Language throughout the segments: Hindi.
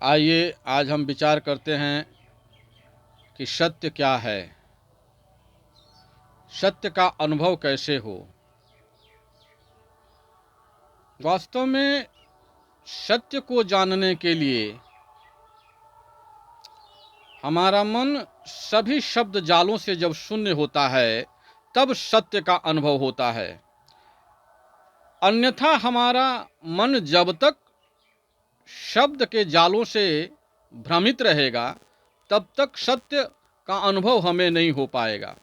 आइए आज हम विचार करते हैं कि सत्य क्या है, सत्य का अनुभव कैसे हो। वास्तव में सत्य को जानने के लिए हमारा मन सभी शब्द जालों से जब शून्य होता है तब सत्य का अनुभव होता है। अन्यथा हमारा मन जब तक शब्द के जालों से भ्रमित रहेगा तब तक सत्य का अनुभव हमें नहीं हो पाएगा,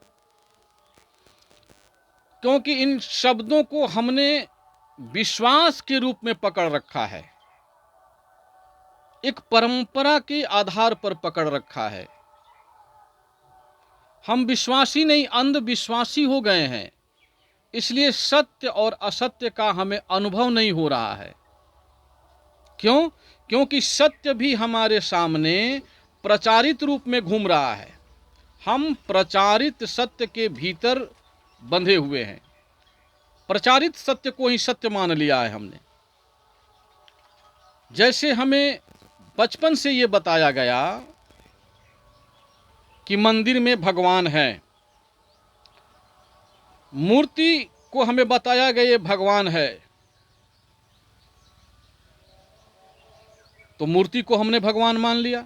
क्योंकि इन शब्दों को हमने विश्वास के रूप में पकड़ रखा है, एक परंपरा के आधार पर पकड़ रखा है। हम विश्वासी नहीं अंधविश्वासी हो गए हैं, इसलिए सत्य और असत्य का हमें अनुभव नहीं हो रहा है। क्यों? क्योंकि सत्य भी हमारे सामने प्रचारित रूप में घूम रहा है। हम प्रचारित सत्य के भीतर बंधे हुए हैं। प्रचारित सत्य को ही सत्य मान लिया है हमने। जैसे हमें बचपन से ये बताया गया कि मंदिर में भगवान है, मूर्ति को हमें बताया गया ये भगवान है, तो मूर्ति को हमने भगवान मान लिया।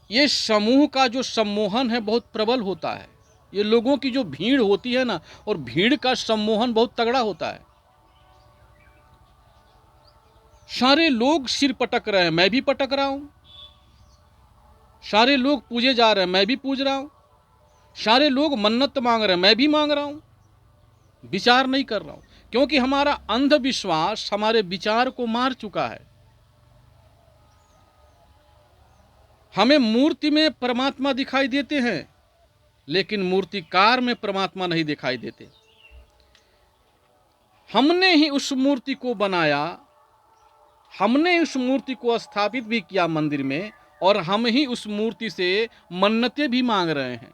ये समूह का जो सम्मोहन है बहुत प्रबल होता है। ये लोगों की जो भीड़ होती है ना, और भीड़ का सम्मोहन बहुत तगड़ा होता है। सारे लोग सिर पटक रहे हैं, मैं भी पटक रहा हूं। सारे लोग पूजे जा रहे हैं, मैं भी पूज रहा हूं। सारे लोग मन्नत मांग रहे हैं, मैं भी मांग रहा हूं। विचार नहीं कर रहा हूं, क्योंकि हमारा अंधविश्वास हमारे विचार को मार चुका है। हमें मूर्ति में परमात्मा दिखाई देते हैं, लेकिन मूर्तिकार में परमात्मा नहीं दिखाई देते। हमने ही उस मूर्ति को बनाया, हमने उस मूर्ति को स्थापित भी किया मंदिर में, और हम ही उस मूर्ति से मन्नतें भी मांग रहे हैं।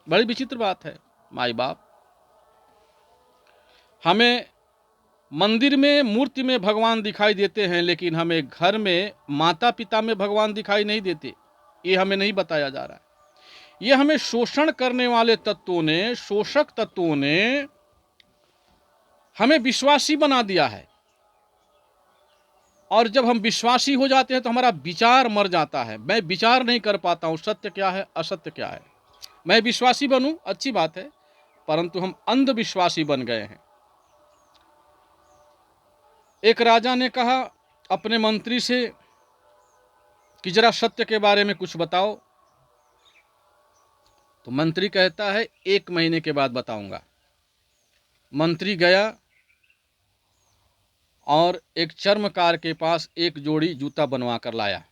बड़ी विचित्र बात है। माई बाप हमें मंदिर में मूर्ति में भगवान दिखाई देते हैं, लेकिन हमें घर में माता पिता में भगवान दिखाई नहीं देते। ये हमें नहीं बताया जा रहा है। ये हमें शोषण करने वाले तत्वों ने, शोषक तत्वों ने हमें विश्वासी बना दिया है। और जब हम विश्वासी हो जाते हैं तो हमारा विचार मर जाता है। मैं विचार नहीं कर पाता हूं सत्य क्या है, असत्य क्या है। मैं विश्वासी बनूं अच्छी बात है, परंतु हम अंधविश्वासी बन गए हैं। एक राजा ने कहा अपने मंत्री से कि जरा सत्य के बारे में कुछ बताओ। तो मंत्री कहता है 1 महीने के बाद बताऊंगा। मंत्री गया और एक चर्मकार के पास एक जोड़ी जूता बनवा कर लाया,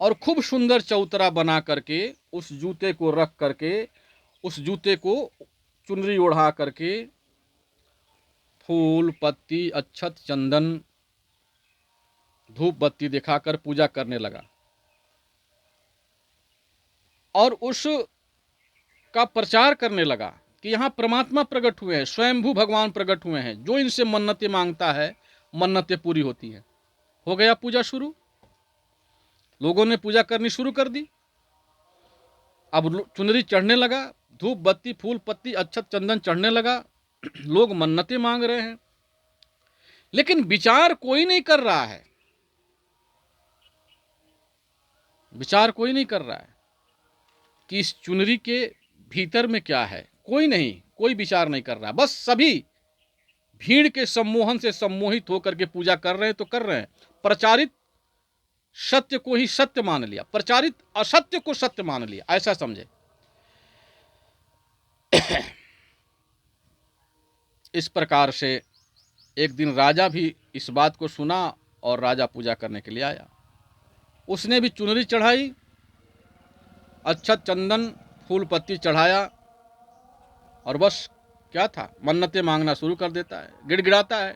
और खूब सुंदर चौतरा बना करके उस जूते को रख करके, उस जूते को चुनरी ओढ़ा करके, फूल पत्ती अक्षत चंदन धूप बत्ती दिखाकर पूजा करने लगा, और उस का प्रचार करने लगा कि यहाँ परमात्मा प्रकट हुए हैं, स्वयंभू भगवान प्रकट हुए हैं। जो इनसे मन्नतें मांगता है मन्नतें पूरी होती हैं। हो गया पूजा शुरू, लोगों ने पूजा करनी शुरू कर दी। अब चुनरी चढ़ने लगा, धूप बत्ती फूल पत्ती अक्षत चंदन चढ़ने लगा, लोग मन्नतें मांग रहे हैं, लेकिन विचार कोई नहीं कर रहा है। विचार कोई नहीं कर रहा है कि इस चुनरी के भीतर में क्या है। कोई नहीं, कोई विचार नहीं कर रहा। बस सभी भीड़ के सम्मोहन से सम्मोहित होकर के पूजा कर रहे हैं तो कर रहे हैं। प्रचारित सत्य को ही सत्य मान लिया, प्रचारित असत्य को सत्य मान लिया, ऐसा समझे। इस प्रकार से एक दिन राजा भी इस बात को सुना और राजा पूजा करने के लिए आया। उसने भी चुनरी चढ़ाई, अक्षत चंदन फूल पत्ती चढ़ाया, और बस क्या था, मन्नतें मांगना शुरू कर देता है। गिड़गिड़ाता है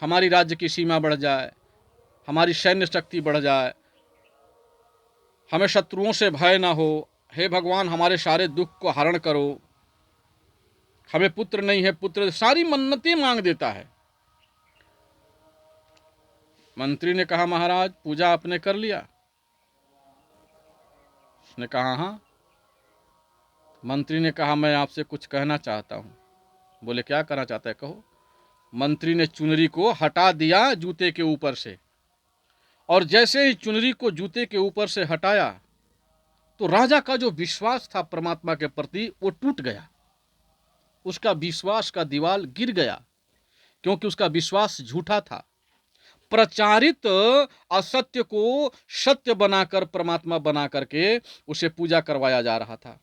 हमारी राज्य की सीमा बढ़ जाए, हमारी सैन्य शक्ति बढ़ जाए, हमें शत्रुओं से भय ना हो, हे भगवान हमारे सारे दुख को हरण करो, हमें पुत्र नहीं है, पुत्र, सारी मन्नतें मांग देता है। मंत्री ने कहा महाराज पूजा आपने कर लिया? उसने कहा हाँ। मंत्री ने कहा मैं आपसे कुछ कहना चाहता हूँ। बोले क्या कहना चाहता है, कहो। मंत्री ने चुनरी को हटा दिया जूते के ऊपर से, और जैसे ही चुनरी को जूते के ऊपर से हटाया तो राजा का जो विश्वास था परमात्मा के प्रति वो टूट गया। उसका विश्वास का दीवाल गिर गया, क्योंकि उसका विश्वास झूठा था। प्रचारित असत्य को सत्य बनाकर परमात्मा बना करके उसे पूजा करवाया जा रहा था।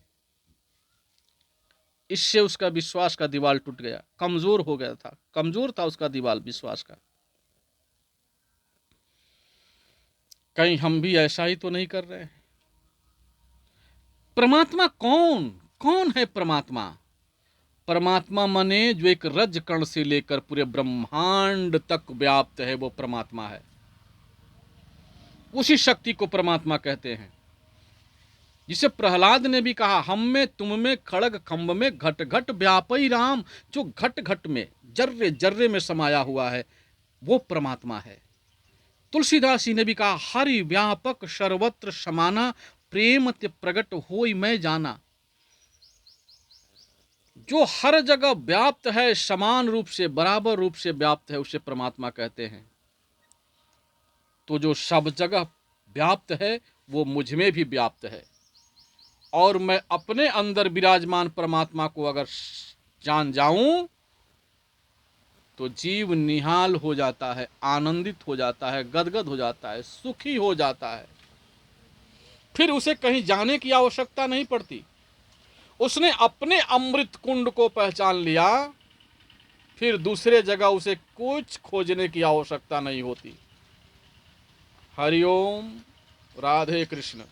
इससे उसका विश्वास का दीवाल टूट गया, कमजोर हो गया था, कमजोर था उसका दीवाल विश्वास का। कहीं हम भी ऐसा ही तो नहीं कर रहे हैं? परमात्मा कौन कौन है? परमात्मा परमात्मा माने जो एक रज कण से लेकर पूरे ब्रह्मांड तक व्याप्त है, वो परमात्मा है। उसी शक्ति को परमात्मा कहते हैं, जिसे प्रहलाद ने भी कहा हम में तुम में खड़ग खंभ में घट घट व्यापई राम। जो घट घट में जर्रे जर्रे में समाया हुआ है वो परमात्मा है। तुलसीदास जी ने भी कहा हरि व्यापक सर्वत्र समाना, प्रेम ते प्रगट होई मैं जाना। जो हर जगह व्याप्त है, समान रूप से बराबर रूप से व्याप्त है, उसे परमात्मा कहते हैं। तो जो सब जगह व्याप्त है वो मुझ में भी व्याप्त है, और मैं अपने अंदर विराजमान परमात्मा को अगर जान जाऊं तो जीव निहाल हो जाता है, आनंदित हो जाता है, गदगद हो जाता है, सुखी हो जाता है। फिर उसे कहीं जाने की आवश्यकता नहीं पड़ती। उसने अपने अमृत कुंड को पहचान लिया, फिर दूसरे जगह उसे कुछ खोजने की आवश्यकता नहीं होती। हरिओम, राधे कृष्ण।